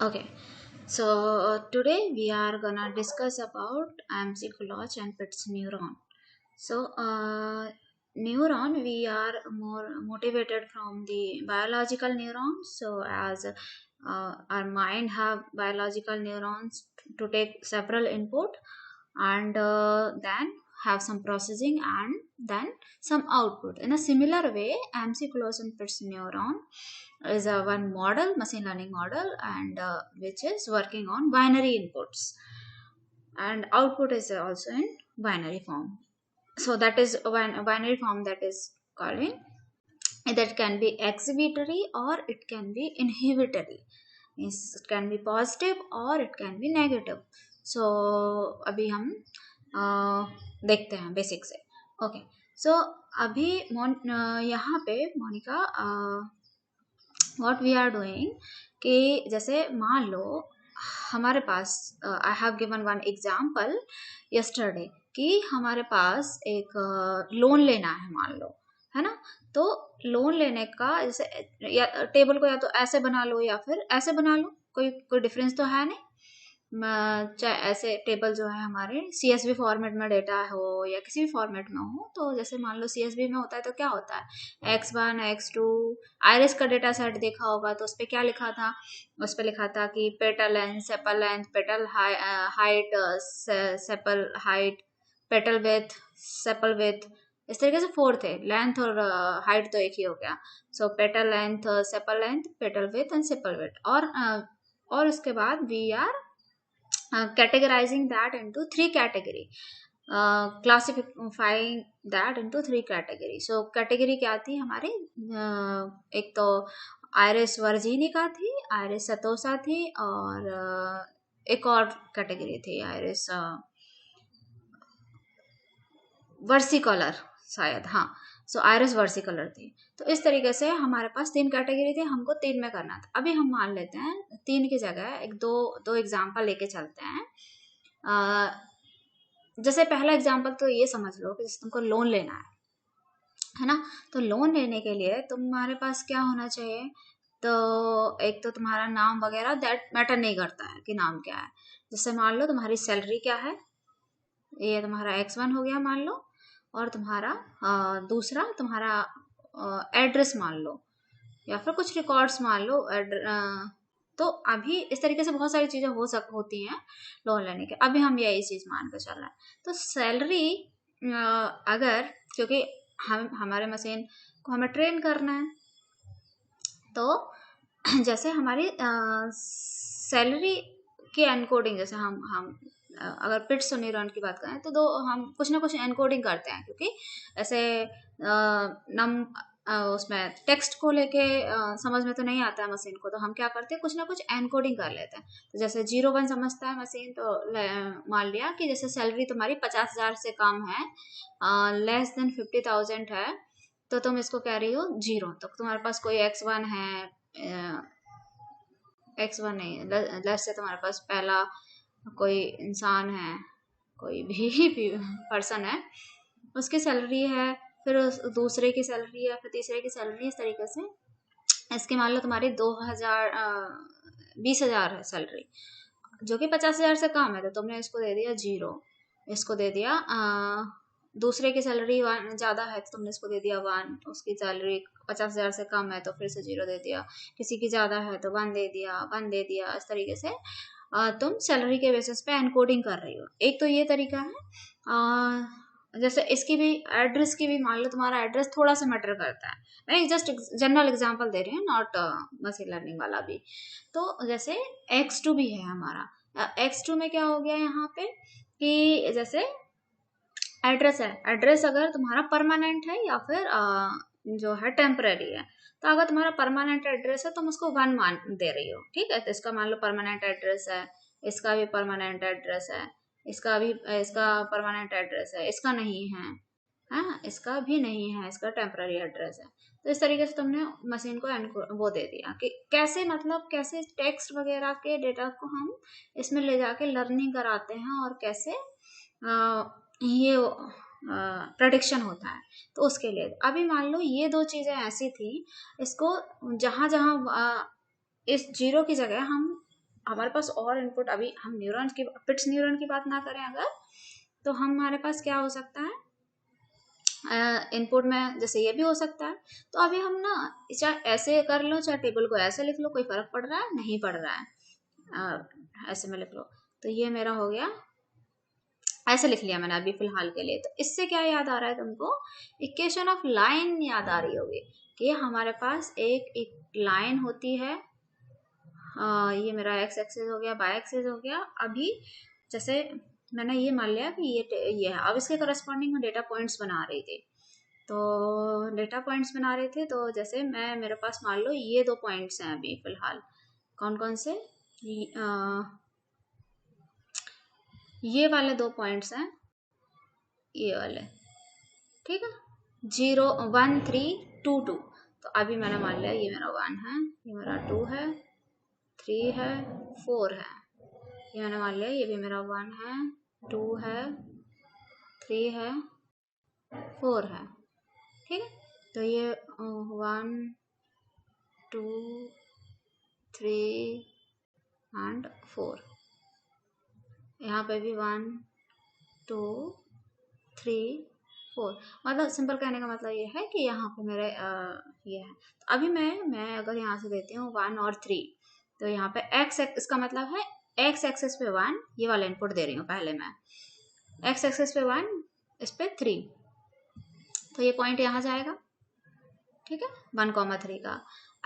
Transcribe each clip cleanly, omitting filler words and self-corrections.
Okay, so today we are gonna discuss about AMC Collage and Pitt's neuron. So, neuron, we are more motivated from the biological neurons. So, as our mind have biological neurons to take several input and then have some processing and then some output. In a similar way, AMC Collage and Pitt's neuron is a one model, machine learning model, and which is working on binary inputs, and output is also in binary form. So that is one a binary form that is calling, that can be exhibitory or it can be inhibitory, means it can be positive or it can be negative. So अभी हम देखते हैं basic से. Okay, सो अभी यहाँ पे Monica what we are doing कि जैसे मान लो हमारे पास, I have given one example yesterday कि हमारे पास एक लोन लेना है, मान लो, है ना. तो लोन लेने का जैसे या टेबल को या तो ऐसे बना लो या फिर ऐसे बना लो, कोई डिफरेंस तो है नहीं. चाहे ऐसे टेबल जो है हमारे CSV फॉर्मेट में डेटा हो या किसी भी फॉर्मेट में हो, तो जैसे मान लो CSV में होता है तो क्या होता है, X1 X2. आयरिस का डेटा सेट देखा होगा तो उस पर क्या लिखा था, उस पर लिखा था कि petal length, petal height, sepal height, petal with, sepal with, इस तरीके से 4 थे. लेंथ और हाइट तो एक ही हो गया. So petal length, sepal length, petal width and sepal width. और उसके बाद we are categorizing that into 3 category, classifying that into 3 category. So category क्या थी हमारे, एक तो आयरिस वर्जिनिका थी, आयरिस सतोसा थी, और एक और कैटेगरी थी आयरिस वर्सिकलर शायद, हाँ. सो आयरिस वर्सिकलर थी. तो इस तरीके से हमारे पास 3 कैटेगरी थी, हमको 3 में करना था. अभी हम मान लेते हैं 3 की जगह एक दो एग्जाम्पल लेके चलते हैं. जैसे पहला एग्जाम्पल तो ये समझ लो कि जैसे तुमको लोन लेना है ना. तो लोन लेने के लिए तुम्हारे पास क्या होना चाहिए, तो एक तो तुम्हारा नाम वगैरह दैट मैटर नहीं करता है कि नाम क्या है. जैसे मान लो तुम्हारी सैलरी क्या है, ये तुम्हारा X1 हो गया मान लो, और तुम्हारा दूसरा तुम्हारा एड्रेस मान लो, या फिर कुछ रिकॉर्ड्स मान लो. तो अभी इस तरीके से बहुत सारी चीजें होती हैं लोन लेने के. अभी हम यही चीज मान कर चल रहे हैं. तो सैलरी, अगर, क्योंकि हमारे मशीन को हमें ट्रेन करना है, तो जैसे हमारी सैलरी की एनकोडिंग, जैसे हम अगर पिट्स और न्यूरॉन की बात करें तो हम कुछ ना कुछ एनकोडिंग करते हैं, क्योंकि ऐसे उसमें टेक्स्ट को लेके समझ में तो नहीं आता है मशीन को, तो हम क्या करते हैं, कुछ ना कुछ एनकोडिंग कर लेते हैं. तो जैसे 0-1 समझता है मशीन, तो मान लिया कि जैसे सैलरी तुम्हारी 50,000 से कम है, लेस देन 50,000 है, तो तुम इसको कह रही हो 0. तो तुम्हारे पास कोई X1 है, X1 नहीं, लेस से तुम्हारे पास पहला कोई इंसान है, कोई भी पर्सन है, उसकी सैलरी है, फिर दूसरे की सैलरी है, फिर तीसरे की सैलरी. इस तरीके से इसके मान लो तुम्हारी 20,000 है सैलरी, जो कि 50,000 से कम है, तो तुमने इसको दे दिया 0. इसको दे दिया दूसरे की सैलरी 1 ज़्यादा है, तो तुमने इसको दे दिया 1. उसकी सैलरी 50,000 से कम है, तो फिर से 0 दे दिया. किसी की ज़्यादा है तो 1 दे दिया. इस तरीके से तुम सैलरी के बेसिस पे एनकोडिंग कर रही हो. एक तो ये तरीका है. जैसे इसकी भी एड्रेस की भी, मान लो तुम्हारा एड्रेस थोड़ा सा मैटर करता है. मैं जस्ट जनरल एग्जांपल दे रही हूँ, नॉट मशीन लर्निंग वाला भी. तो जैसे X2 भी है हमारा. X2 में क्या हो गया यहाँ पे कि जैसे एड्रेस है, एड्रेस अगर तुम्हारा परमानेंट है या फिर जो है टेम्पररी है. तो अगर तुम्हारा परमानेंट एड्रेस है तुम उसको 1 मान दे रही हो, ठीक है. तो इसका मान लो परमानेंट एड्रेस है, इसका भी परमानेंट एड्रेस है, इसका परमानेंट एड्रेस है, इसका नहीं है, हाँ, इसका भी नहीं है, इसका टेम्पररी एड्रेस है. तो इस तरीके से तुमने मशीन को वो दे दिया कि कैसे, मतलब कैसे टेक्स्ट वगैरह के डेटा को हम इसमें ले जाके लर्निंग कराते हैं और कैसे ये प्रेडिक्शन होता है. तो उसके लिए अभी मान लो ये 2 चीजें ऐसी थी, इसको जहां जहां इस 0 की जगह हम हमारे पास और इनपुट, अभी हम न्यूरॉन की, पिट्स न्यूरॉन की बात ना करें अगर, तो हमारे पास क्या हो सकता है इनपुट में, जैसे ये भी हो सकता है। तो अभी हम ना चाहे ऐसे कर लो, चाहे टेबल को ऐसे लिख लो, कोई फर्क पड़ रहा है? नहीं पड़ रहा है। ऐसे में लिख लो। तो ये मेरा हो गया, ऐसे लिख लिया मैंने अभी फिलहाल के लिए। तो इससे क्या याद आ रहा है तुमको? इक्वेशन ऑफ लाइन याद आ रही होगी कि हमारे पास एक लाइन होती है। ये मेरा एक्स एक्सिस हो गया, वाई एक्सिस हो गया। अभी जैसे मैंने ये मान लिया कि ये है। अब इसके करस्पॉन्डिंग में डेटा पॉइंट्स बना रही थी। तो डेटा पॉइंट्स बना रहे थे, तो जैसे मेरे पास मान लो ये 2 पॉइंट्स हैं अभी फिलहाल। कौन कौन से? ये वाले 2 पॉइंट्स हैं, ये वाले, ठीक है। 0 1 3 2 2। तो अभी मैंने मान लिया ये मेरा 1 है, ये मेरा 2 है, 3 है, 4 है। ये मैंने मान लिया ये भी मेरा 1 है, 2 है, 3 है, 4 है, ठीक है। तो ये 1 2 3 एंड 4। यहाँ पे भी 1 2 3 4। मतलब सिंपल कहने का मतलब ये है कि यहाँ पे मेरे ये है। तो अभी मैं अगर यहाँ से देती हूँ 1 और 3, तो यहाँ पे x, इसका मतलब है x एक्सेस पे 1, ये वाला इनपुट दे रही हूँ पहले मैं, x एक्सेस पे 1, इस पे 3। तो ये पॉइंट यहाँ जाएगा, ठीक है, 1,3 का।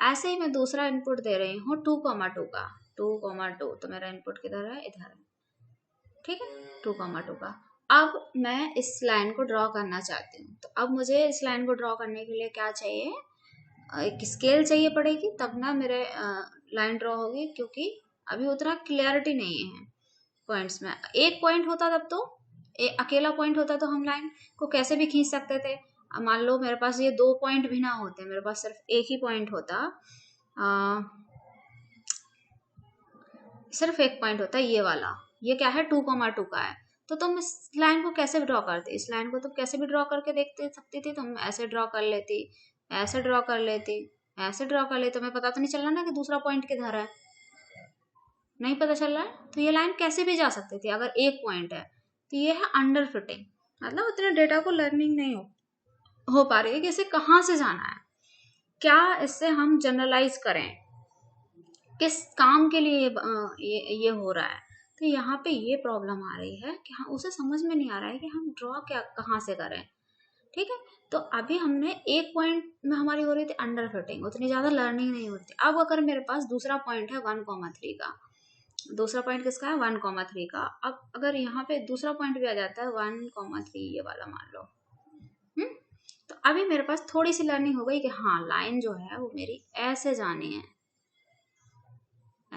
ऐसे ही मैं दूसरा इनपुट दे रही हूँ 2,2 का, 2,2। तो मेरा इनपुट किधर है? इधर है, ठीक है, 2,2 का। अब मैं इस लाइन को ड्रॉ करना चाहती हूँ। तो अब मुझे इस लाइन को ड्रॉ करने के लिए क्या चाहिए? एक स्केल चाहिए पड़ेगी, तब ना मेरे लाइन ड्रॉ होगी, क्योंकि अभी उतना क्लियरिटी नहीं है पॉइंट्स में। एक पॉइंट होता तब तो, अकेला पॉइंट होता तो हम लाइन को कैसे भी खींच सकते थे। मान लो मेरे पास ये 2 पॉइंट भी ना होते, मेरे पास सिर्फ एक ही पॉइंट होता, सिर्फ एक पॉइंट होता है ये वाला। ये क्या है? 2,2 का है। तो तुम इस लाइन को कैसे ड्रॉ करते? इस लाइन को तुम कैसे भी ड्रॉ करके देखते सकती थी। तुम ऐसे ड्रॉ कर लेती, ऐसे ड्रॉ कर लेती, ऐसे ड्रॉ कर लेती। तुम्हें पता तो नहीं चल रहा ना कि दूसरा पॉइंट किधर है? नहीं पता चल रहा है। तो ये लाइन कैसे भी जा सकती थी अगर एक पॉइंट है। तो ये है अंडर फिटिंग, मतलब उतने डेटा को लर्निंग नहीं हो पा रही है कि इसे कहाँ से जाना है, क्या इससे हम जनरलाइज करें, किस काम के लिए ये हो रहा है। तो यहाँ पे ये प्रॉब्लम आ रही है कि हाँ, उसे समझ में नहीं आ रहा है कि हम ड्रॉ क्या कहाँ से करें, ठीक है। तो अभी हमने एक पॉइंट में हमारी हो रही थी अंडर फिटिंग, उतनी ज्यादा लर्निंग नहीं होती। अब अगर मेरे पास दूसरा पॉइंट है 1,3 का, दूसरा पॉइंट किसका है? 1,3 का। अब अगर यहाँ पे दूसरा पॉइंट भी आ जाता है 1,3, ये वाला मान लो, तो अभी मेरे पास थोड़ी सी लर्निंग हो गई कि हाँ, लाइन जो है वो मेरी ऐसे जानी है,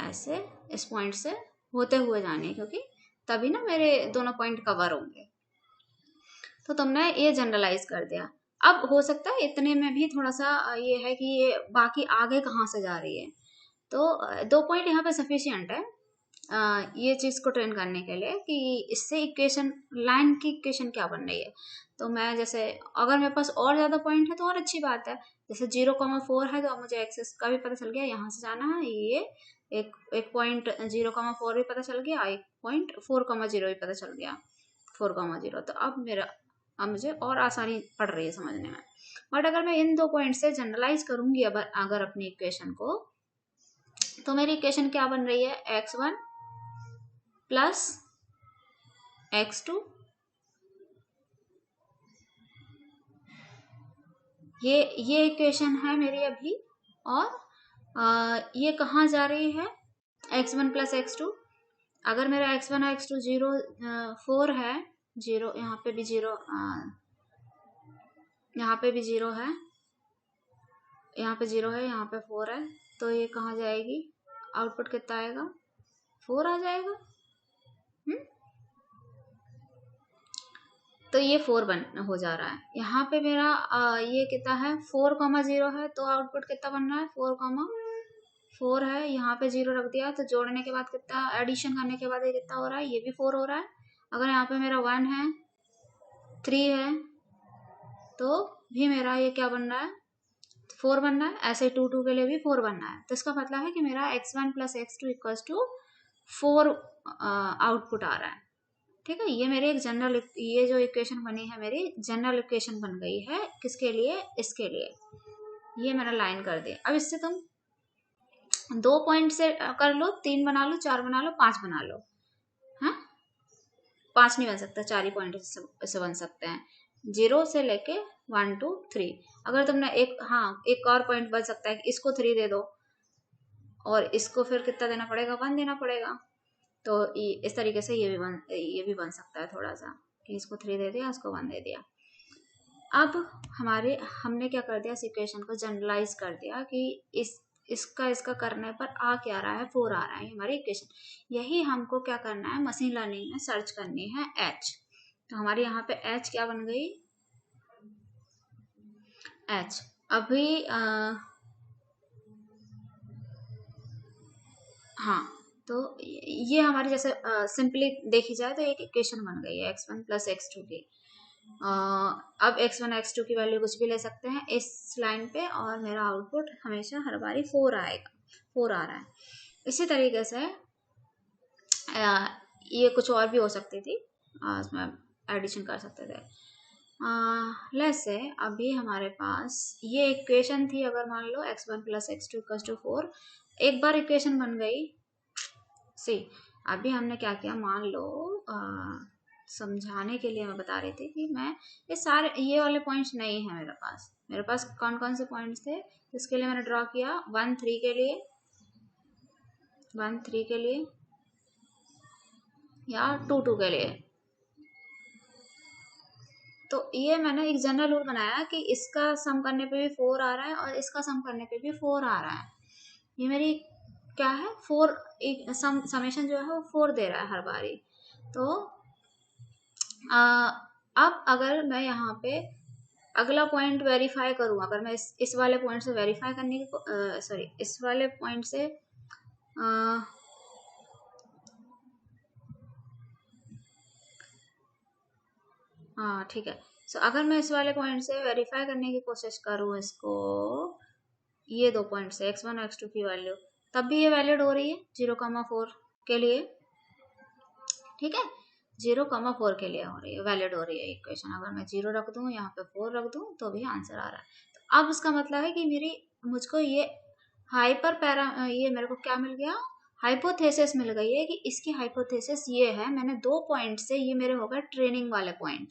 ऐसे इस पॉइंट से होते हुए जानी है, क्योंकि तभी ना मेरे दोनों पॉइंट कवर होंगे। तो तुमने ये जनरलाइज कर दिया। अब हो सकता है इतने में भी थोड़ा सा ये है कि ये बाकी आगे कहाँ से जा रही है। तो 2 पॉइंट यहाँ पे सफिशियंट है ये चीज को ट्रेन करने के लिए कि इससे इक्वेशन, लाइन की इक्वेशन क्या बन रही है। तो मैं जैसे अगर मेरे पास और ज्यादा पॉइंट है तो और अच्छी बात है। जैसे 0,4 है, तो अब मुझे एक्सेस का भी पता चल गया, यहाँ से जाना है। ये एक पॉइंट 0,4 भी पता चल गया, एक पॉइंट 4,0 भी पता चल गया, 4,0। तो अब मुझे और आसानी पड़ रही है समझने में। बट अगर मैं इन 2 पॉइंट से जनरलाइज करूंगी अगर अपनी इक्वेशन को, तो मेरी इक्वेशन क्या बन रही है? x1 प्लस x2, ये इक्वेशन है मेरी अभी। और ये कहाँ जा रही है? x1 plus x2। अगर मेरा x1 और x2 0 4 है, 0, यहाँ पे भी 0, यहाँ पे भी 0 है, यहाँ पे 0 है, यहाँ पे 4 है। तो ये कहाँ जाएगी? आउटपुट कितना आएगा? 4 आ जाएगा। तो ये 4 हो जा रहा है। यहाँ पे मेरा ये कितना है? 4,0 है। तो आउटपुट कितना बन रहा है? 4,4 है। यहाँ पे 0 रख दिया, तो जोड़ने के बाद कितना, एडिशन करने के बाद ये कितना हो रहा है? ये भी 4 हो रहा है। अगर यहाँ पे मेरा 1 है, 3 है, तो भी मेरा ये क्या बन रहा है? 4 बनना है। ऐसे 2 2 के लिए भी 4 बनना है। तो इसका मतलब है कि मेरा x1 plus x2 equals to 4 output आ रहा है। ठीक है, ये मेरी एक जनरल, ये जो इक्वेशन बनी है मेरी जनरल इक्वेशन बन गई है। किसके लिए? इसके लिए। ये मैंने लाइन कर दी। अब इससे तुम 2 पॉइंट से कर लो, 3 बना लो, 4 बना लो, 5 बना लो। हाँ, 5 नहीं बन सकता, 4 ही पॉइंट से बन सकते हैं, 0 से लेके 1 2 3। अगर तुमने एक और पॉइंट बन सकता है कि इसको 3 दे दो और इसको फिर कितना देना पड़ेगा? 1 देना पड़ेगा। तो इस तरीके से ये भी बन सकता है थोड़ा सा, कि इसको 3 दे दिया, इसको 1 दे दिया। अब हमने क्या कर दिया, इस इक्वेशन को जनरलाइज कर दिया कि इसका करने पर आ क्या रहा है? 4 आ रहा है हमारी इक्वेशन। यही हमको क्या करना है, मशीन लर्निंग में सर्च करनी है h। तो हमारी यहाँ पे h क्या बन गई? h। अभी हाँ, तो ये हमारी जैसे सिंपली देखी जाए तो एक इक्वेशन बन गई है x1 प्लस x2 की। अब x1 x2 की वैल्यू कुछ भी ले सकते हैं इस लाइन पे, और मेरा आउटपुट हमेशा हर बारी 4 आएगा, 4 आ रहा है। इसी तरीके से ये कुछ और भी हो सकती थी, इसमें एडिशन कर सकते थे। लेट्स से अभी हमारे पास ये इक्वेशन थी, अगर मान लो x1 plus x2 equals to 4, एक बार इक्वेशन बन गई। सी, अभी हमने क्या किया, मान लो समझाने के लिए मैं बता रही थी कि मैं ये वाले पॉइंट्स नहीं है मेरे पास कौन कौन से पॉइंट्स थे, इसके लिए मैंने ड्रॉ किया 1 3 के लिए, 1 3 के लिए या 2 2 के लिए। तो ये मैंने एक जनरल रूल बनाया कि इसका सम करने पे भी 4 आ रहा है और इसका सम करने पे भी 4 आ रहा है। ये मेरी क्या है, 4, एक समेशन जो है वो 4 दे रहा है हर बारी। तो अब अगर मैं यहाँ पे अगला पॉइंट वेरीफाई करूँ, अगर मैं इस वाले पॉइंट से वेरीफाई करने की सॉरी इस वाले पॉइंट से हाँ ठीक है। सो अगर मैं इस वाले पॉइंट से वेरीफाई करने की कोशिश करूँ इसको, ये 2 पॉइंट से x1 और x2 की वैल्यू, तब भी ये वैलिड हो रही है 0,4 के लिए। ठीक है, 0,4 के लिए हो रही है, वैलिड हो रही है इक्वेशन। अगर मैं 0 रख दूँ, यहाँ पे 4 रख दूँ, तो भी आंसर आ रहा है। तो अब उसका मतलब है कि मुझको ये ये मेरे को क्या मिल गया, हाइपोथेसिस मिल गई है कि इसकी हाइपोथेसिस ये है। मैंने 2 पॉइंट से, ये मेरे हो गए ट्रेनिंग वाले पॉइंट।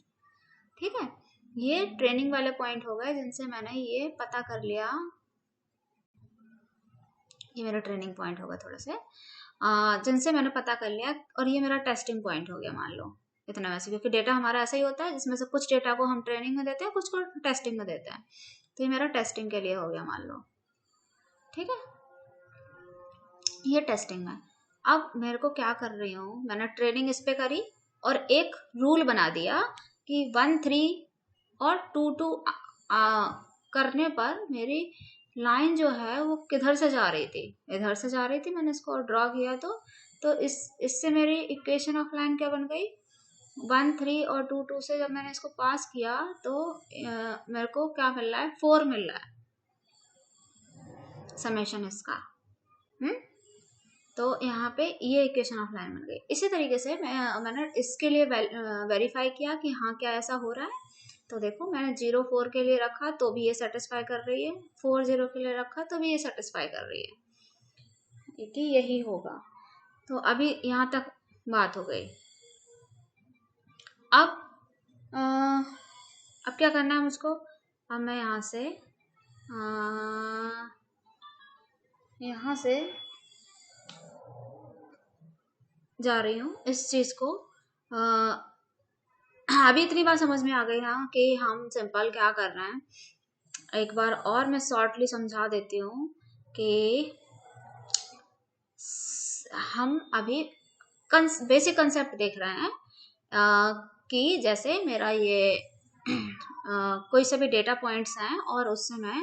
ठीक है, ये ट्रेनिंग वाले पॉइंट हो गए जिनसे मैंने ये पता कर लिया, ये मेरा ट्रेनिंग पॉइंट होगा थोड़ा से, जिनसे मैंने पता कर लिया, और ये मेरा टेस्टिंग पॉइंट हो गया मान लो इतना वैसे, क्योंकि डेटा हमारा ऐसा ही होता है जिसमें से कुछ डेटा को हम ट्रेनिंग में देते हैं, कुछ को टेस्टिंग में देते हैं। तो ये मेरा टेस्टिंग के लिए हो गया मान लो। ठीक है, ये टेस्टिंग है। अब मेरे को क्या कर रही हूँ, मैंने ट्रेनिंग इस पे करी और एक रूल बना दिया कि 1 3 और 2 2 करने पर मेरी लाइन जो है वो किधर से जा रही थी, इधर से जा रही थी। मैंने इसको ड्रॉ किया तो इससे मेरी इक्वेशन ऑफ लाइन क्या बन गई, 1 3 और 2 2 से जब मैंने इसको पास किया तो मेरे को क्या मिल रहा है, 4 मिल रहा है समेशन इसका। तो यहाँ पे ये इक्वेशन ऑफ लाइन बन गई। इसी तरीके से मैंने इसके लिए वेरीफाई किया कि हाँ क्या ऐसा हो रहा है। तो देखो, मैंने 0 4 के लिए रखा तो भी ये सेटिस्फाई कर रही है, 4 0 के लिए रखा तो भी ये सेटिस्फाई कर रही है कि यही होगा। तो अभी यहाँ तक बात हो गई। अब क्या करना है मुझको, अब मैं यहाँ से जा रही हूँ इस चीज को। अभी इतनी बात समझ में आ गई ना कि हम सिंपल क्या कर रहे हैं। एक बार और मैं शॉर्टली समझा देती हूँ कि हम अभी बेसिक कंसेप्ट देख रहे हैं कि जैसे मेरा ये कोई से भी डेटा पॉइंट्स हैं और उससे मैं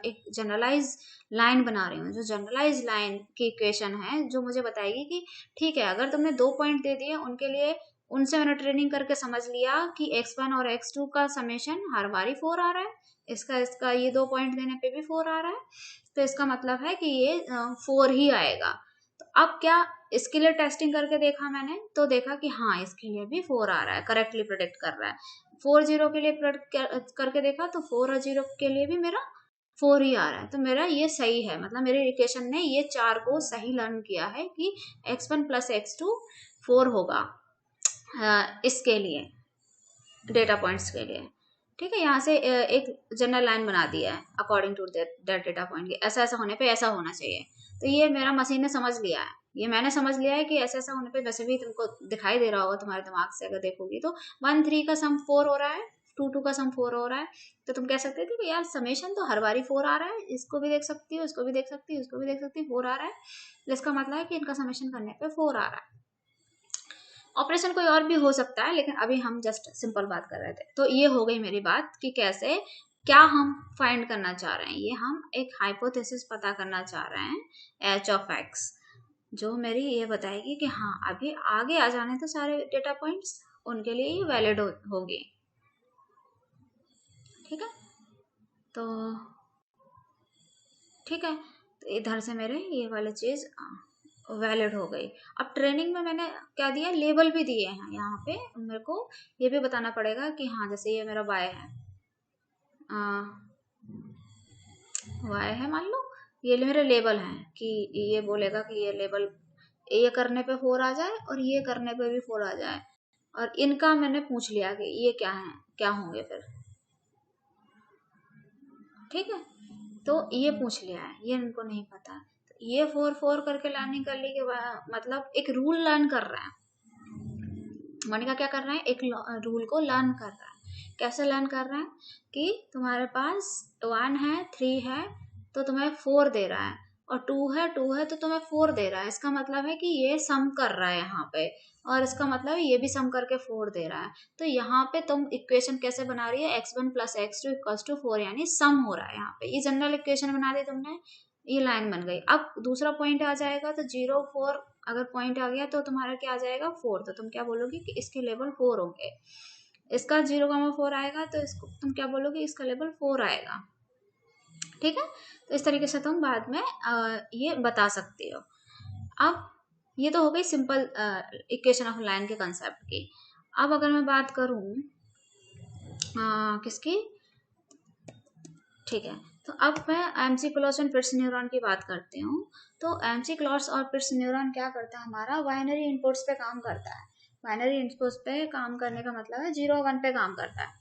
एक जनरलाइज लाइन बना रही हूँ। जो जनरलाइज लाइन की इक्वेशन है जो मुझे बताएगी कि ठीक है, अगर तुमने 2 पॉइंट दे दिए, उनसे मैंने ट्रेनिंग करके समझ लिया कि x1 और x2 का समेशन हर बारी 4 आ रहा है, इसका ये 2 पॉइंट देने पे भी 4 आ रहा है, तो इसका मतलब है कि ये 4 ही आएगा। तो अब क्या इसके लिए टेस्टिंग करके देखा मैंने, तो देखा कि हाँ इसके लिए भी 4 आ रहा है, करेक्टली प्रेडिक्ट कर रहा है। 4 0 के लिए प्रेडिक्ट करके देखा तो 4 और 0 के लिए भी मेरा 4 ही आ रहा है, तो मेरा ये सही है, मतलब मेरे इक्वेशन ने ये 4 को सही लर्न किया है कि x1 + x2 4 होगा इसके लिए डेटा पॉइंट्स के लिए। ठीक है, यहाँ से एक जनरल लाइन बना दिया है according to that data point के, ऐसा ऐसा होने पे ऐसा होना चाहिए। तो ये मेरा मशीन ने समझ लिया है, ये मैंने समझ लिया है कि ऐसा ऐसा होने पे, वैसे भी तुमको दिखाई दे रहा होगा तुम्हारे दिमाग से अगर देखोगी तो 1 3 का सम 4 हो रहा है, 2 2 का सम 4 हो रहा है। तो तुम कह सकते थे कि यार समेशन तो हर बारी 4 आ रहा है, इसको भी देख सकती हो, इसको भी देख सकती हो, इसको भी देख सकती हो, 4 आ रहा है, जिसका मतलब है कि इनका समेशन करने पे 4 आ रहा है। ऑपरेशन कोई और भी हो सकता है, लेकिन अभी हम जस्ट सिंपल बात कर रहे थे। तो ये हो गई मेरी बात कि कैसे क्या हम फाइंड करना चाह रहे हैं, ये हम एक हाइपोथेसिस पता करना चाह रहे हैं h(x), जो मेरी ये बताएगी कि हाँ अभी आगे आ जाने तो सारे डेटा पॉइंट्स उनके लिए ही वैलिड होगी। ठीक है, तो ठीक है, तो इधर से मेरे ये वाली चीज वैलिड हो गई। अब ट्रेनिंग में मैंने क्या दिया, लेबल भी दिए हैं। यहाँ पे मेरे को ये भी बताना पड़ेगा कि हाँ जैसे ये मेरा y है, y है मान लो, ये मेरे लेबल हैं कि ये बोलेगा कि ये लेबल ये करने पे 4 आ जाए और ये करने पे भी 4 आ जाए, और इनका मैंने पूछ लिया कि ये क्या है, क्या होंगे फिर। ठीक है, तो ये पूछ लिया है, ये इनको नहीं पता। तो ये 4 4 करके लर्निंग कर ली के मतलब एक रूल लर्न कर रहा है। मोनिका क्या कर रहा है, एक रूल को लर्न कर रहा है। कैसे लर्न कर रहा है कि तुम्हारे पास 1 है 3 है तो तुम्हें 4 दे रहा है, और 2 है तो तुम्हें 4 दे रहा है। इसका मतलब है कि ये सम कर रहा है यहाँ पे, और इसका मतलब है ये भी सम करके 4 दे रहा है। तो यहाँ पे तुम इक्वेशन कैसे बना रही है, x1 + x2 = 4, यानी सम हो रहा है। यहाँ पे ये जनरल इक्वेशन बना दी तुमने, ये लाइन बन गई। अब दूसरा पॉइंट आ जाएगा तो 0 4 अगर पॉइंट आ गया तो तुम्हारा क्या आ जाएगा 4, तो तुम क्या बोलोगे कि इसके लेवल 4 होंगे। इसका 0,4 आएगा तो इसको तुम क्या बोलोगे, इसका लेवल 4 आएगा। ठीक है, तो इस तरीके से तुम बाद में ये बता सकते हो। अब ये तो हो गई सिंपल इक्वेशन ऑफ लाइन के कंसेप्ट की। अब अगर मैं बात करूं किसकी, ठीक है, तो अब मैं एमसी क्लॉस एंड पिट्स न्यूरॉन की बात करती हूँ। तो एमसी क्लॉस और पिट्स न्यूरॉन क्या करता है, हमारा बाइनरी इनपुट्स पे काम करता है। बाइनरी इनपुट्स पे काम करने का मतलब है 0 1 पे काम करता है।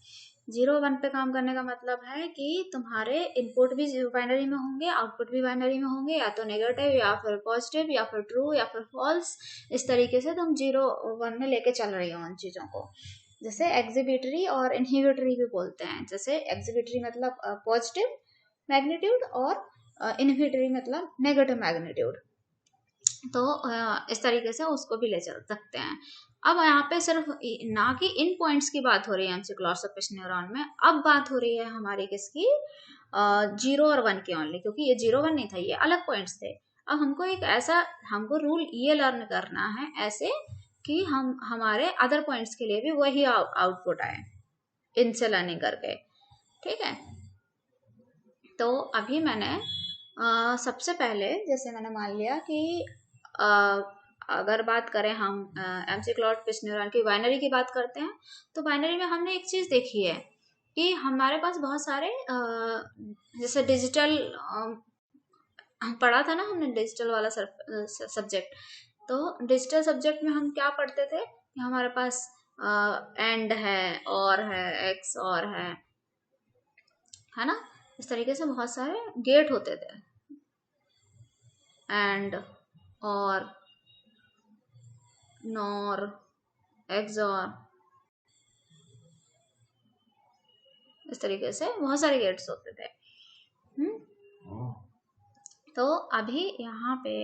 0 1 पे काम करने का मतलब है कि तुम्हारे इनपुट भी बाइनरी में होंगे, आउटपुट भी बाइनरी में होंगे, या तो नेगेटिव या फिर पॉजिटिव या फिर ट्रू या फिर फॉल्स। इस तरीके से तुम 0 1 में लेके चल रही हो उन चीजों को। जैसे एग्जिबिटरी और इनहिबिटरी भी बोलते हैं। जैसे एग्जिबिटरी मतलब पॉजिटिव मैग्नीट्यूड और इनहिबिटरी मतलब नेगेटिव मैग्नीट्यूड। तो इस तरीके से उसको भी ले चल सकते हैं। अब यहाँ पे सिर्फ ना कि इन पॉइंट्स की बात हो रही है एमसी क्लॉस ऑफ पिट्स न्यूरॉन में, अब बात हो रही है हमारी किसकी, 0 और 1 की ओनली, क्योंकि ये 0 1 नहीं था, ये अलग पॉइंट्स थे। अब हमको एक ऐसा हमको रूल ये लर्न करना है ऐसे कि हम हमारे अदर पॉइंट्स के लिए भी वही आउटपुट आए इनसे लर्निंग करके। ठीक है, तो अभी मैंने सबसे पहले जैसे मैंने मान लिया कि अगर बात करें हम एमसी क्लॉस पिट्स न्यूरॉन की बाइनरी की बात करते हैं, तो बाइनरी में हमने एक चीज देखी है कि हमारे पास बहुत सारे जैसे डिजिटल पढ़ा था ना हमने, डिजिटल वाला सब्जेक्ट। तो डिजिटल सब्जेक्ट में हम क्या पढ़ते थे कि हमारे पास एंड है, और है, एक्स और है ना। इस तरीके से बहुत सारे गेट होते थे, एंड, और, नॉर, एक्सॉर, इस तरीके से बहुत सारे गेट्स होते थे। तो अभी यहाँ पे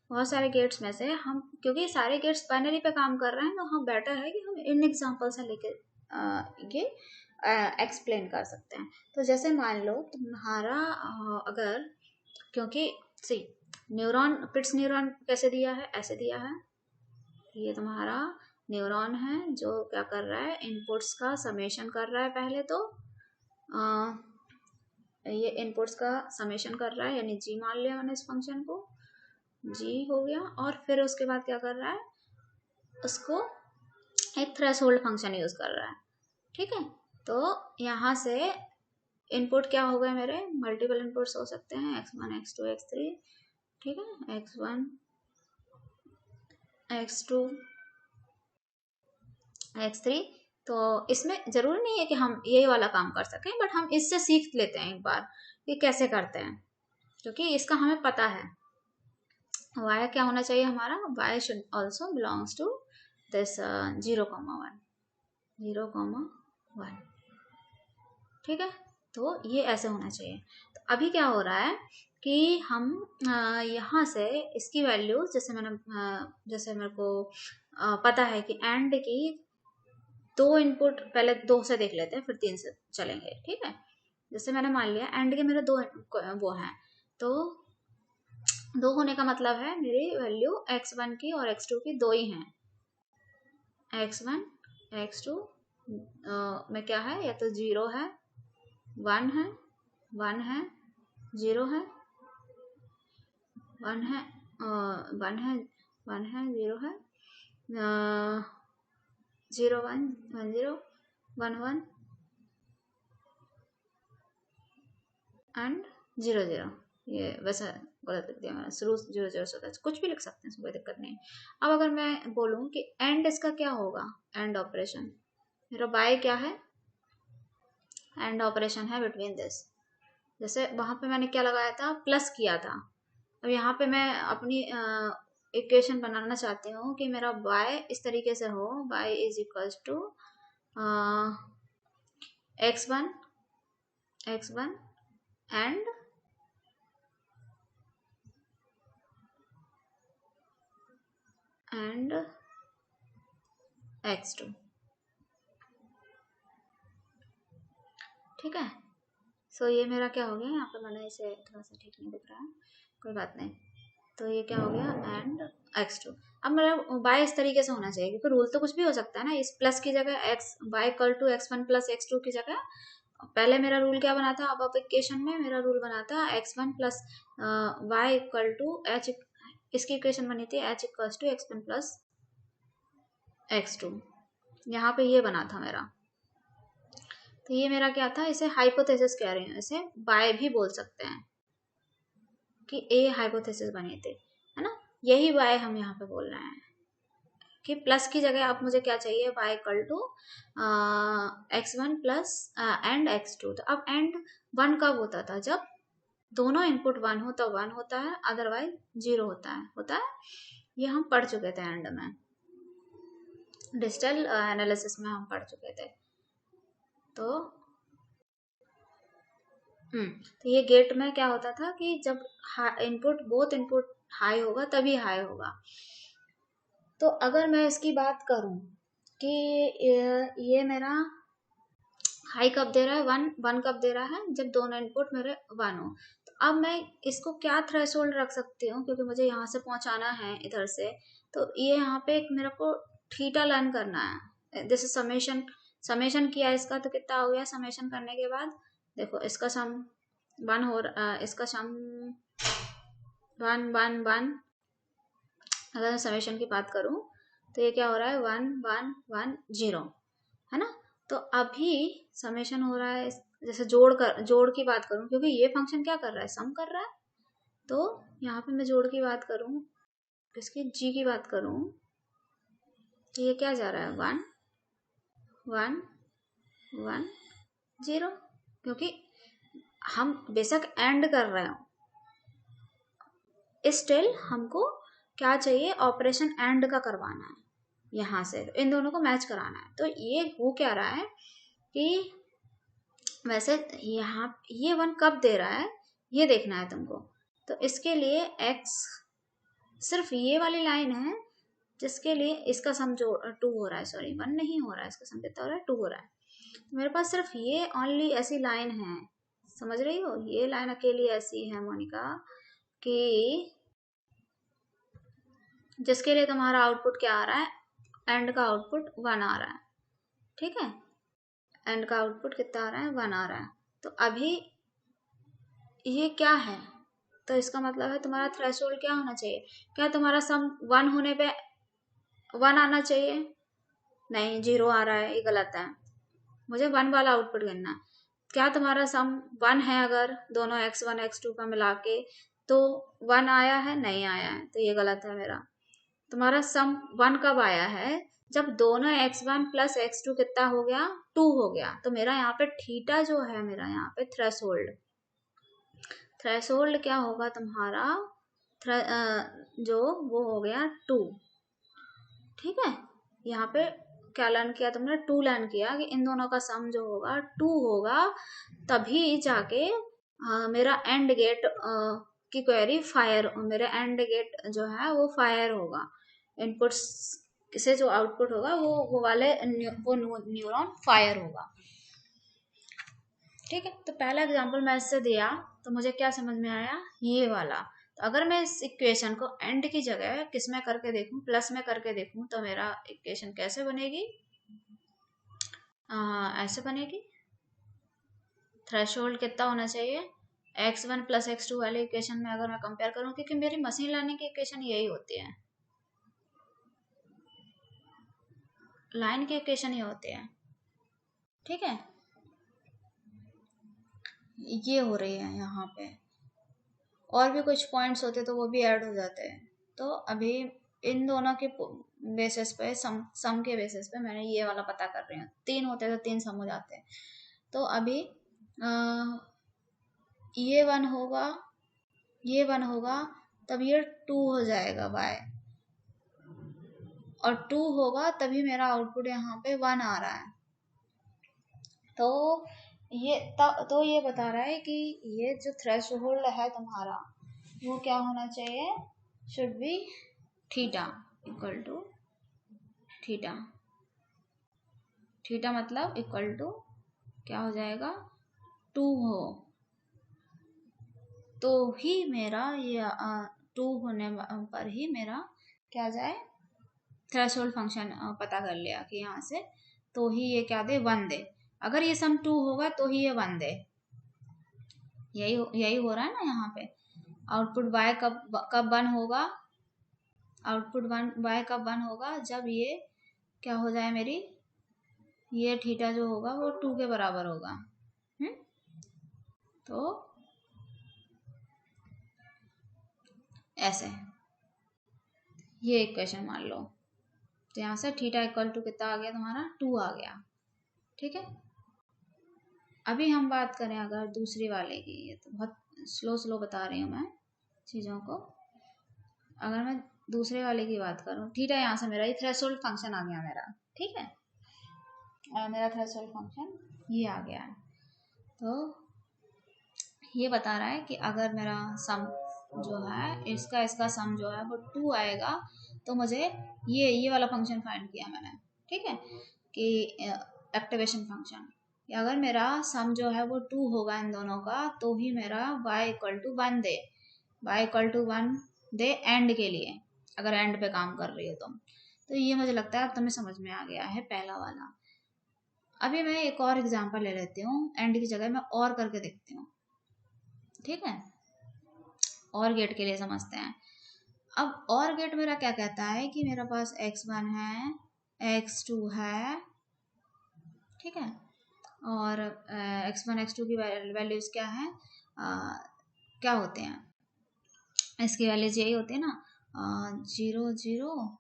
बहुत सारे गेट्स में से हम, क्योंकि सारे गेट्स बाइनरी पे काम कर रहे हैं, तो हम बेटर है कि हम इन एग्जांपल से लेके ये एक्सप्लेन कर सकते हैं। तो जैसे मान लो तुम्हारा अगर, क्योंकि सी न्यूरॉन पिट्स न्यूरॉन कैसे दिया है, ऐसे दिया है, ये तुम्हारा न्यूरॉन है जो क्या कर रहा है, इनपुट्स का समेशन कर रहा है। पहले तो ये इनपुट्स का समेशन कर रहा है, यानी जी मान लिया मैंने इस फंक्शन को, जी हो गया, और फिर उसके बाद क्या कर रहा है, उसको एक थ्रेशोल्ड फंक्शन यूज कर रहा है। ठीक है, तो यहाँ से इनपुट क्या हो गए मेरे, मल्टीपल इनपुट्स हो सकते हैं, x1 x2 x3। ठीक है, x1 x2 x3। तो इसमें जरूरी नहीं है कि हम ये वाला काम कर सकें, बट हम इससे सीख लेते हैं एक बार कि कैसे करते हैं, क्योंकि इसका हमें पता है। y क्या होना चाहिए हमारा, y should also belongs to this 0,1 0,1। ठीक है, तो ये ऐसे होना चाहिए। तो अभी क्या हो रहा है कि हम यहाँ से इसकी वैल्यू, जैसे मेरे को पता है कि एंड की 2 इनपुट, पहले 2 से देख लेते हैं फिर 3 से चलेंगे। ठीक है, जैसे मैंने मान लिया एंड के मेरे 2 वो हैं, तो 2 होने का मतलब है मेरी वैल्यू x1 की और x2 की 2 ही हैं। x1 x2 में क्या है, या तो 0 है, 1 है, 1 है, 0 है, 1 है, 1 है, 1 है, 0 है, 0 1 1 0 1 1 एंड 0 0। ये वैसा गलत लिख दिया मैंने, शुरू 0 0 से होता है, कुछ भी लिख सकते हैं, कोई दिक्कत नहीं। अब अगर मैं बोलूं कि एंड इसका क्या होगा, एंड ऑपरेशन मेरा बाय क्या है, एंड ऑपरेशन है बिटवीन दिस। जैसे वहां पे मैंने क्या लगाया था, प्लस किया था। अब यहाँ पे मैं अपनी इक्वेशन बनाना चाहती हूँ कि मेरा y इस तरीके से हो, y is equals to x1 and x2। ठीक है, सो ये मेरा क्या हो गया, यहाँ पे मैंने इसे थोड़ा सा ठीक नहीं दिख रहा है, कोई बात नहीं। तो ये क्या हो गया, एंड x2। अब मेरा y इस तरीके से होना चाहिए, क्योंकि रूल तो कुछ भी हो सकता है ना। इस प्लस की जगह y equal to x1 plus x2 की जगह पहले मेरा रूल क्या बना था, अब इक्वेशन में मेरा रूल बना था x1 plus y equal to h। इसकी इक्वेशन बनी थी h equal to x1 plus x2। यहाँ पे ये बना था मेरा। तो ये मेरा क्या था, इसे हाइपोथेसिस कह रही हूँ, इसे बाय भी बोल सकते हैं कि ए हाइपोथेसिस बने थे, है ना। यही बाय हम यहाँ पे बोल रहे हैं कि प्लस की जगह अब मुझे क्या चाहिए, y equal to x1 plus and x2। तो अब एंड 1 कब होता था, जब दोनों इनपुट 1 हो तब 1 होता है, अदरवाइज 0 होता है। ये हम पढ़ चुके थे एंड में, डिजिटल एनालिसिस में हम पढ़ चुके थे। तो तो ये गेट में क्या होता था कि जब बोथ इनपुट हाई होगा तभी हाई होगा। तो अगर मैं इसकी बात करूं कि ये मेरा हाई कब दे रहा है, 1 कब दे रहा है, जब दोनों इनपुट मेरे 1 हो। तो अब मैं इसको क्या थ्रेशोल्ड रख सकती हूँ, क्योंकि मुझे यहाँ से पहुंचाना है इधर से। तो ये यहाँ पे एक मेरे को थीटा लर्न करना है। जैसे समेशन किया इसका, तो कितना हो गया, समेशन करने के बाद देखो इसका सम 1 हो रहा, इसका सम 1 1 1। अगर मैं समेशन की बात करूं तो ये क्या हो रहा है, 1 1 1 0, है ना। तो अभी समेशन हो रहा है, जैसे जोड़ की बात करूं, क्योंकि ये फंक्शन क्या कर रहा है, सम कर रहा है। तो यहाँ पे मैं जोड़ की बात करूं, इसकी जी की बात करूं, तो ये क्या जा रहा है, 1 1 1 0। क्योंकि हम बेशक एंड कर रहे हो, स्टिल हमको क्या चाहिए, ऑपरेशन एंड का करवाना है, यहाँ से इन दोनों को मैच कराना है। तो ये हो क्या रहा है कि वैसे यहाँ ये 1 कब दे रहा है ये देखना है तुमको। तो इसके लिए x सिर्फ ये वाली लाइन है जिसके लिए इसका सम जो 2 हो रहा है, सॉरी 1 नहीं हो रहा है, इसका सम कितना हो रहा है, 2 हो रहा है। तो मेरे पास सिर्फ ये ओनली ऐसी लाइन है, समझ रही हो, ये लाइन अकेली ऐसी है मोनिका, कि जिसके लिए तुम्हारा आउटपुट क्या आ रहा है, एंड का आउटपुट 1 आ रहा है। ठीक है, एंड का आउटपुट कितना आ रहा है, 1 आ रहा है। तो अभी ये क्या है, तो इसका मतलब है तुम्हारा थ्रेशोल्ड क्या होना चाहिए? क्या तुम्हारा सम 1 होने पे 1 आना चाहिए? नहीं, 0 आ रहा है, ये गलत है। मुझे 1 वाला आउटपुट गिनना है। क्या तुम्हारा सम 1 है अगर दोनों x1 x2 का मिला के, तो 1 आया है? नहीं आया है, तो ये गलत है मेरा। तुम्हारा सम 1 कब आया है? जब दोनों x1 प्लस x2 कितना हो गया? 2 हो गया। तो मेरा यहाँ पे थीटा जो है, मेरा यहाँ पे थ्रेशोल्ड, थ्रेशोल्ड क्या होगा तुम्हारा? जो वो हो गया 2। ठीक है, यहाँ पे क्या लर्न किया तुमने? 2 लर्न किया कि इन दोनों का सम जो होगा 2 होगा, तभी जाके मेरा एंड गेट की क्वेरी फायर, मेरा एंड गेट जो है वो फायर होगा। इनपुट से जो आउटपुट होगा वो वाले वो न्यूरॉन फायर होगा। ठीक है, तो पहला एग्जांपल मैं इससे दिया तो मुझे क्या समझ में आया? ये वाला। तो अगर मैं इस इक्वेशन को एंड की जगह किस में करके देखूं? प्लस में करके देखूं, तो मेरा इक्वेशन कैसे बनेगी? ऐसे बनेगी। थ्रेशोल्ड कितना होना चाहिए? x1 प्लस x2 वाले इक्वेशन में अगर मैं कंपेयर करूं, क्योंकि मेरी मशीन लर्निंग की इक्वेशन यही होती है, लाइन की इक्वेशन ये होती है। ठीक है, ये हो रही है यहाँ पे, और भी कुछ पॉइंट्स होते तो वो भी ऐड हो जाते हैं। तो अभी इन दोनों के बेसिस पे, सम के बेसिस पे मैंने ये वाला पता कर रही हूँ। 3 होते तो 3 सम हो जाते हैं। तो अभी ये 1 होगा, ये 1 होगा, तब ये 2 हो जाएगा y, और 2 होगा तभी मेरा आउटपुट यहाँ पे 1 आ रहा है। तो ये बता रहा है कि ये जो थ्रेशोल्ड है तुम्हारा, वो क्या होना चाहिए? Should be theta equal to theta. Theta मतलब इक्वल टू क्या हो जाएगा? 2 हो, तो ही मेरा ये 2 होने पर ही मेरा क्या जाए? थ्रेशोल्ड फंक्शन पता कर लिया कि यहाँ से, तो ही ये क्या दे? 1 दे। अगर ये सम 2 होगा तो ही ये 1 दे। यही हो रहा है ना यहाँ पे। आउटपुट y कब 1 होगा? आउटपुट y कब 1 होगा? जब ये क्या हो जाए मेरी, ये थीटा जो होगा वो 2 के बराबर होगा। तो ऐसे ये इक्वेशन मान लो, तो यहाँ से थीटा इक्वल टू कितना आ गया तुम्हारा? 2 आ गया। ठीक है, अभी हम बात करें अगर दूसरी वाले की, ये तो बहुत स्लो बता रही हूँ मैं चीज़ों को। अगर मैं दूसरे वाले की बात करूँ, थीटा यहाँ से मेरा ये थ्रेशोल्ड फंक्शन आ गया मेरा। ठीक है, मेरा थ्रेशोल्ड फंक्शन ये आ गया है। तो ये बता रहा है कि अगर मेरा सम जो है, इसका सम जो है वो 2 आएगा, तो मुझे ये वाला फंक्शन फाइंड किया मैंने। ठीक है, कि एक्टिवेशन फंक्शन, अगर मेरा सम जो है वो 2 होगा इन दोनों का, तो ही मेरा y इक्वल टू 1 दे, y इक्वल टू 1 दे एंड के लिए, अगर एंड पे काम कर रही हो तुम। तो ये मुझे लगता है अब तुम्हें समझ में आ गया है पहला वाला। अभी मैं एक और एग्जांपल ले लेती हूँ, एंड की जगह मैं और करके देखती हूँ। ठीक है, और गेट के लिए समझते हैं। अब और गेट मेरा क्या कहता है कि मेरे पास x1 है, x2 है, ठीक है, और x1 x2 की वैल्यूज क्या है, क्या होते हैं इसकी वैल्यूज? यही होती है ना, 0 0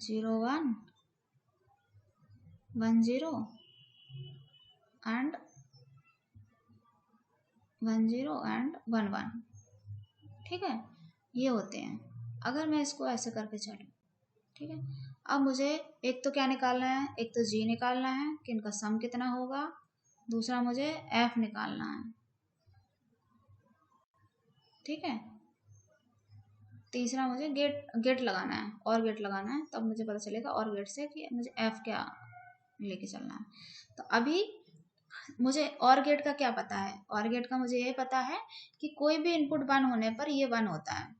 0 1 1 0 एंड 1 0 एंड 1 1। ठीक है, ये होते हैं। अगर मैं इसको ऐसे करके चलूँ, ठीक है, अब मुझे एक तो क्या निकालना है? एक तो g निकालना है कि इनका सम कितना होगा, दूसरा मुझे f निकालना है। ठीक है, तीसरा मुझे गेट लगाना है, और गेट लगाना है, तब मुझे पता चलेगा और गेट से कि मुझे f क्या लेके चलना है। तो अभी मुझे और गेट का क्या पता है? और गेट का मुझे ये पता है कि कोई भी इनपुट 1 होने पर ये 1 होता है,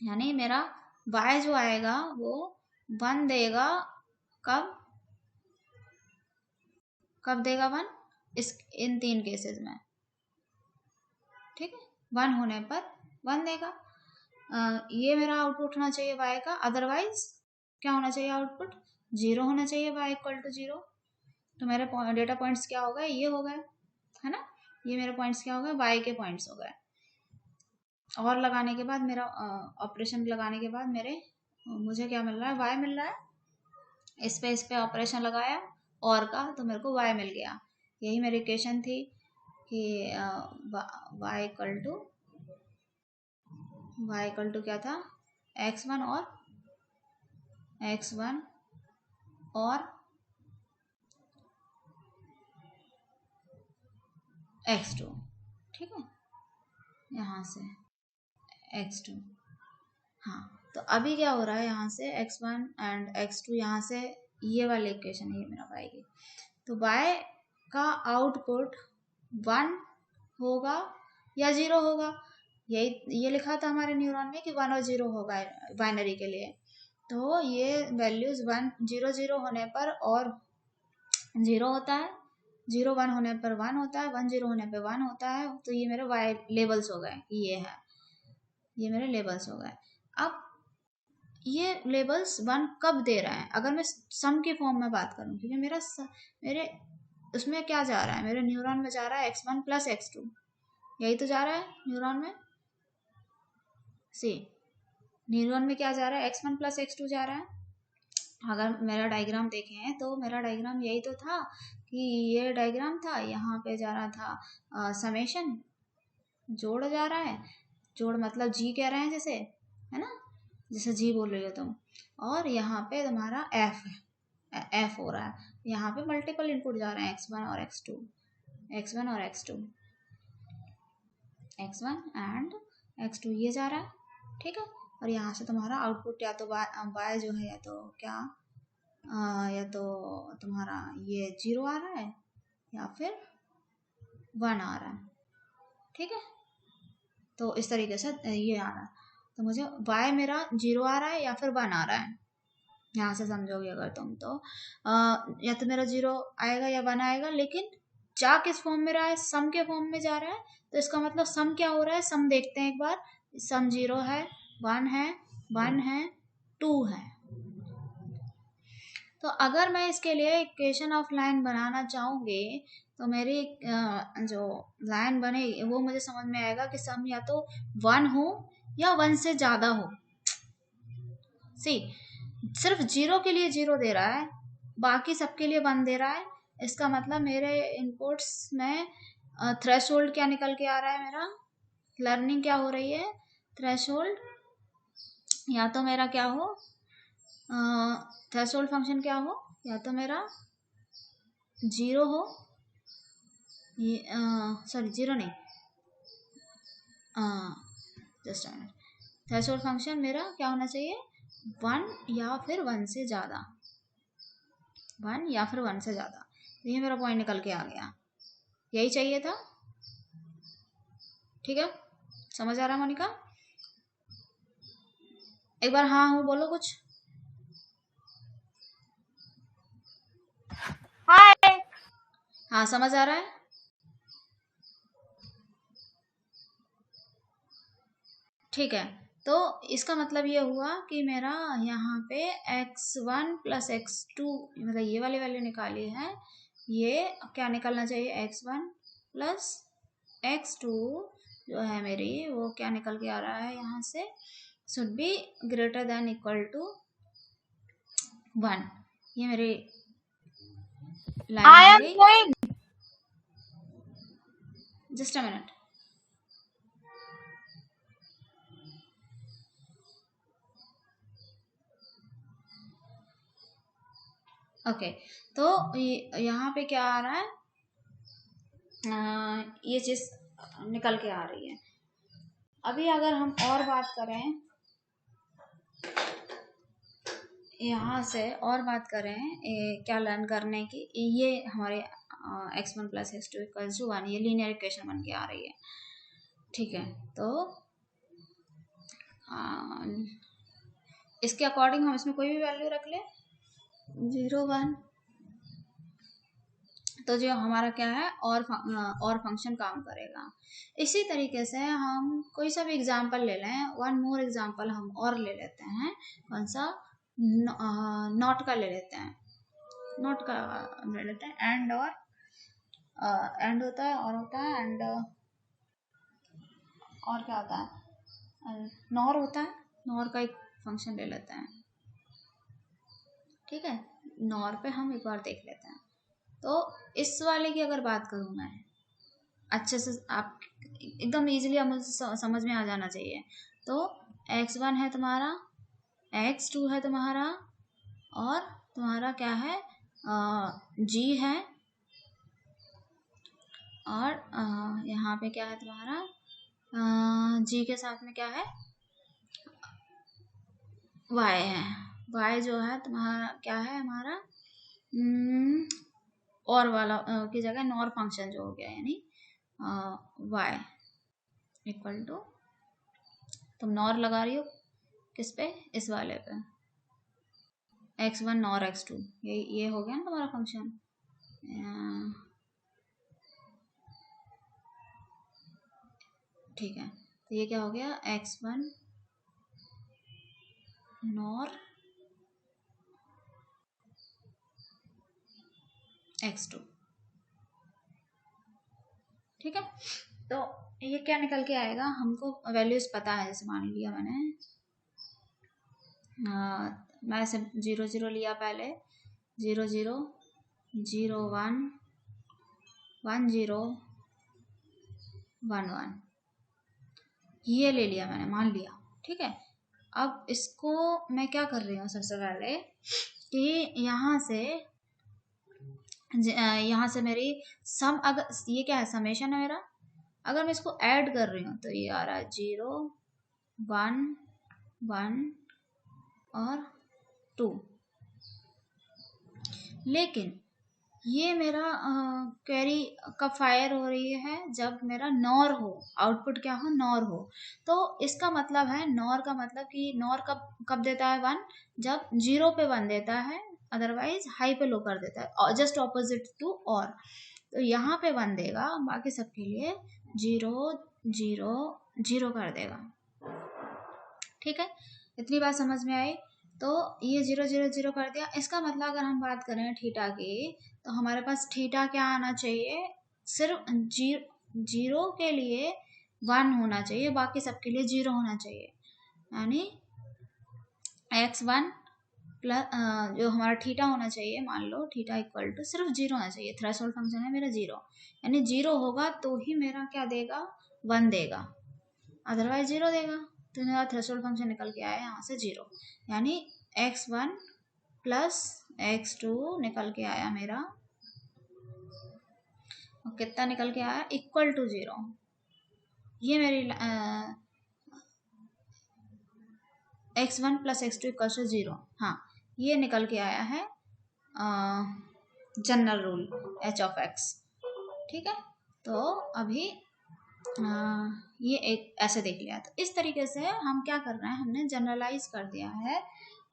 यानी मेरा y जो आएगा वो 1 देगा। कब देगा 1? इन 3 केसेस में। ठीक है, 1 होने पर 1 देगा। ये मेरा आउटपुट होना चाहिए y का, अदरवाइज क्या होना चाहिए आउटपुट, 0 होना चाहिए, y इक्वल टू 0। तो मेरे डेटा पॉइंट्स क्या हो गए, ये हो गए, है ना, ये मेरे पॉइंट्स क्या हो गए, y के पॉइंट्स हो गए। और लगाने के बाद मेरा ऑपरेशन लगाने के बाद मुझे क्या मिल रहा है, y मिल रहा है। इस पे ऑपरेशन लगाया और का, तो मेरे को y मिल गया। यही मेरी इक्वेशन थी कि y इक्वल टू क्या था, x1 और x2, ठीक है, यहाँ से x2। हाँ, तो अभी क्या हो रहा है, यहाँ से x1 एंड x2, यहाँ से ये वाली इक्वेशन है ये मेरा y की। तो y का आउटपुट 1 होगा या 0 होगा, ये लिखा था हमारे न्यूरॉन में कि 1 और 0 होगा बाइनरी के लिए। तो ये वैल्यूज 1 0 0 होने पर और 0 होता है, 0 1 होने पर 1 होता है, 1 0 होने पर 1 होता है। तो ये मेरे y लेवल्स हो गए, ये मेरे लेवल्स हो गए। अब ये लेवल्स 1 कब दे रहा है, अगर मैं सम के फॉर्म में बात करूं, क्योंकि मेरे उसमें क्या जा रहा है, मेरे न्यूरॉन में जा रहा है x1 प्लस x2, यही तो जा रहा है न्यूरॉन में। न्यूरॉन में क्या जा रहा है, x1 प्लस x2 जा रहा है। अगर मेरा डायग्राम देखें तो मेरा डायग्राम यही तो था कि ये डायग्राम था, यहाँ पे जा रहा था समेशन, जोड़ जा रहा है, जोड़ मतलब जी कह रहे हैं जैसे, है ना, जैसे जी बोल रही हो तुम। और यहाँ पे तुम्हारा एफ हो रहा है, यहाँ पे मल्टीपल इनपुट जा रहे हैं, x1 और x2, x1 एंड x2 ये जा रहा है, ठीक है। और यहाँ से तुम्हारा आउटपुट या तो y जो है, या तो क्या या तो तुम्हारा ये 0 आ रहा है या फिर 1 आ रहा है, ठीक है। तो इस तरीके से ये आ रहा है। तो मुझे y मेरा 0 आ रहा है या फिर 1 आ रहा है, यहाँ से समझोगे अगर तुम तो या तो मेरा 0 आएगा या 1 आएगा, लेकिन जा किस फॉर्म में रहा है, सम के फॉर्म में जा रहा है। तो इसका मतलब सम क्या हो रहा है, सम देखते हैं एक बार। सम 0 है, 1 है, 1 है, 2 है। तो अगर मैं इसके लिए इक्वेशन ऑफ लाइन बनाना चाहूंगी, तो मेरी जो लाइन बनेगी वो मुझे समझ में आएगा कि सम या तो 1 हो या 1 से ज्यादा हो। सिर्फ 0 के लिए 0 दे रहा है, बाकी सबके लिए 1 दे रहा है। इसका मतलब मेरे इनपुट्स में थ्रेशोल्ड क्या निकल के आ रहा है, मेरा लर्निंग क्या हो रही है, थ्रेशोल्ड या तो मेरा क्या हो, थ्रेशोल्ड फंक्शन क्या हो, या तो मेरा 0 हो, ये सॉरी 0 नहीं, just a minute, threshold function मेरा क्या होना चाहिए, 1 या फिर 1 से ज़्यादा, 1 या फिर 1 से ज़्यादा। तो ये मेरा पॉइंट निकल के आ गया, यही चाहिए था, ठीक है। समझ आ रहा है मोनिका, एक बार हाँ हूँ बोलो कुछ। हाय, हाँ समझ आ रहा है, ठीक है। तो इसका मतलब ये हुआ कि मेरा यहाँ पे x1 प्लस x2, मतलब ये वाली वैल्यू निकाली है, ये क्या निकलना चाहिए, x1 प्लस x2 जो है मेरी, वो क्या निकल के आ रहा है, यहाँ से should be greater than equal to 1। ये मेरी लाइन आई बन एम गई। Going. Just a minute, okay. तो यहाँ पे क्या आ रहा है, ये चीज निकल के आ रही है। अभी अगर हम और बात करें, यहाँ से और बात करें क्या लर्न करने की, ये हमारे x1 plus x2 equals to 1, ये लीनियर इक्वेशन बन के आ रही है, ठीक है। तो इसके अकॉर्डिंग हम इसमें कोई भी वैल्यू रख ले, 0 1 तो जो हमारा क्या है और फंक्शन काम करेगा। इसी तरीके से हम कोई सा भी एग्जांपल ले लें, वन मोर एग्जांपल हम और ले लेते हैं। कौन सा? नॉट का ले लेते हैं, नॉट का ले लेते हैं। एंड और एंड होता है और होता है एंड और क्या होता है? नॉर होता है। नॉर का एक फंक्शन ले लेते हैं, ठीक है। नॉर पे हम एक बार देख लेते हैं। तो इस वाले की अगर बात करूँ मैं, अच्छे से आप एकदम इजीली समझ में आ जाना चाहिए। तो x1 है तुम्हारा, x2 है तुम्हारा, और तुम्हारा क्या है? g है, और यहाँ पे क्या है तुम्हारा? g के साथ में क्या है? y है। y जो है तुम्हारा क्या है हमारा? और वाला की जगह नॉर फंक्शन जो हो गया, यानी y इक्वल टू, तुम नॉर लगा रही हो किस पे? इस वाले पे, x1 नॉर x2। ये हो गया ना तुम्हारा फंक्शन। ठीक है, तो ये क्या हो गया? x1 नॉर x2, ठीक है। तो ये क्या निकल के आएगा? हमको वैल्यूज पता है, जैसे मान लिया मैंने मैं ऐसे 0 0 लिया पहले, 0 0 0 1 1 0 1 1, ये ले लिया मैंने, मान लिया, ठीक है। अब इसको मैं क्या कर रही हूँ सबसे पहले कि यहाँ से मेरी सम, अगर ये क्या है? समेशन है मेरा। अगर मैं इसको ऐड कर रही हूँ तो ये आ रहा है 0 1 1 और 2। लेकिन ये मेरा क्वेरी कब फायर हो रही है? जब मेरा नॉर हो, आउटपुट क्या हो? नॉर हो। तो इसका मतलब है, नॉर का मतलब कि नॉर कब कब देता है? 1, जब 0 पे 1 देता है, अदरवाइज हाई पे लो कर देता है, और जस्ट ऑपोजिट टू और। तो यहाँ पे 1 देगा, बाकी सबके लिए 0 0 0 कर देगा, ठीक है। इतनी बात समझ में आई? तो ये 0 0 0 कर दिया। इसका मतलब अगर हम बात करें थीटा की, तो हमारे पास थीटा क्या आना चाहिए? सिर्फ 0 के लिए 1 होना चाहिए, बाकी सबके लिए 0 होना चाहिए। यानी x1 प्लस जो हमारा थीटा होना चाहिए, मान लो थीटा इक्वल टू सिर्फ 0 होना चाहिए। थ्रेशोल्ड फंक्शन है मेरा 0, यानी 0 होगा तो ही मेरा क्या देगा? 1 देगा, अदरवाइज 0 देगा। तो मेरा थ्रेशोल्ड फंक्शन निकल के आया यहाँ से 0, यानी x1 प्लस x2 निकल के आया मेरा, और कितना निकल के आया? Equal to 0। ये मेरी x1 plus x2 equal to 0, हाँ, ये निकल के आया है general rule h of x, ठीक है। तो अभी ये एक ऐसे देख लिया। तो इस तरीके से हम क्या कर रहे हैं? हमने जनरलाइज कर दिया है,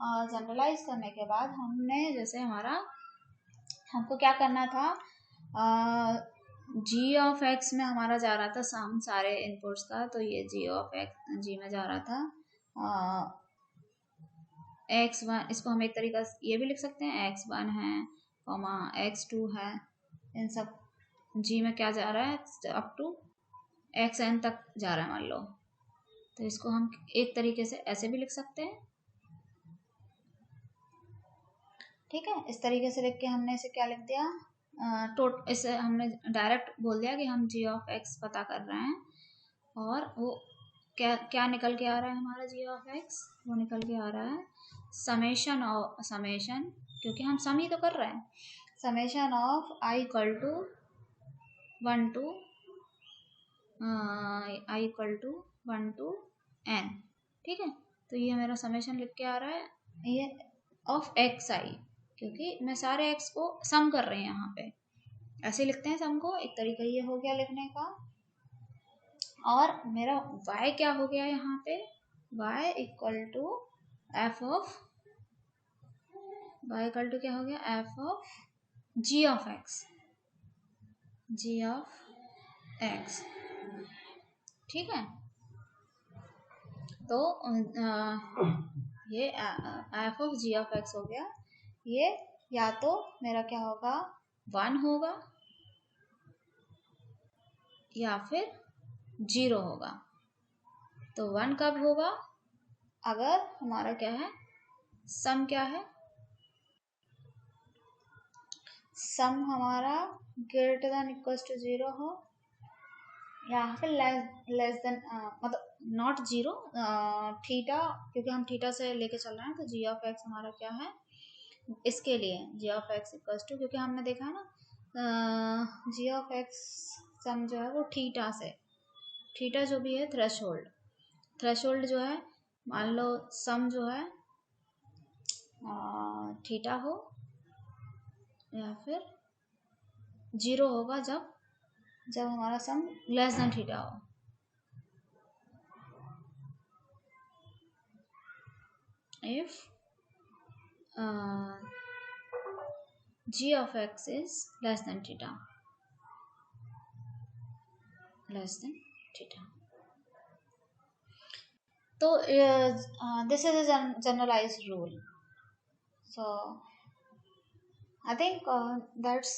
और जनरलाइज करने के बाद हमने जैसे हमको क्या करना था? g ऑफ x में हमारा जा रहा था सम सारे इनपुट्स का, तो ये g ऑफ x g में जा रहा था x1, इसको हम एक तरीका से ये भी लिख सकते हैं, x1 है कॉमा x2 है, इन सब g में क्या जा रहा है? अप टू xn तक जा रहा है मान लो। तो इसको हम एक तरीके से ऐसे भी लिख सकते हैं, ठीक है। इस तरीके से लिख के हमने इसे क्या लिख दिया? इसे हमने डायरेक्ट बोल दिया कि हम g ऑफ x पता कर रहे हैं, और वो क्या क्या निकल के आ रहा है हमारा g ऑफ x? वो निकल के आ रहा है समेशन, क्योंकि हम सम ही तो कर रहे हैं, summation of i equal to 1 to i equal to 1 to n, ठीक है। तो ये मेरा समेशन लिख के आ रहा है, ये ऑफ एक्स आई, क्योंकि मैं सारे x को सम कर रही हूँ यहाँ पे, ऐसे लिखते हैं सम को। एक तरीका ये हो गया लिखने का। और मेरा y क्या हो गया यहाँ पे? y equal to f of, y equal to क्या हो गया? f of g of x, g of x, ठीक है। तो ये F of G of X हो गया। ये या तो मेरा क्या होगा 1 होगा या फिर 0 होगा। तो 1 कब होगा? अगर हमारा क्या है, सम क्या है, सम हमारा ग्रेटर देन इक्वल्स टू 0 हो या फिर लेस देन मतलब नॉट 0 थीटा, क्योंकि हम थीटा से लेके चल रहे हैं तो जी ऑफ एक्स हमारा क्या है इसके लिए जी ऑफ एक्स इक्वल्स टू, क्योंकि हमने देखा है ना जी ऑफ एक्स सम जो है वो थीटा से, थीटा जो भी है थ्रेशोल्ड जो है, मान लो सम जो है थीटा हो या फिर 0 होगा जब हमारा सम लेस देन थीटा हो। If g of x is less than theta, so this is a generalized rule. So I think that's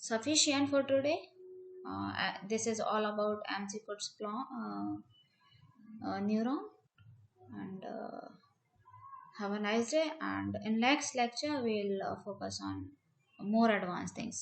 sufficient for today. This is all about McCord's neuron, and have a nice day, and in next lecture we'll focus on more advanced things.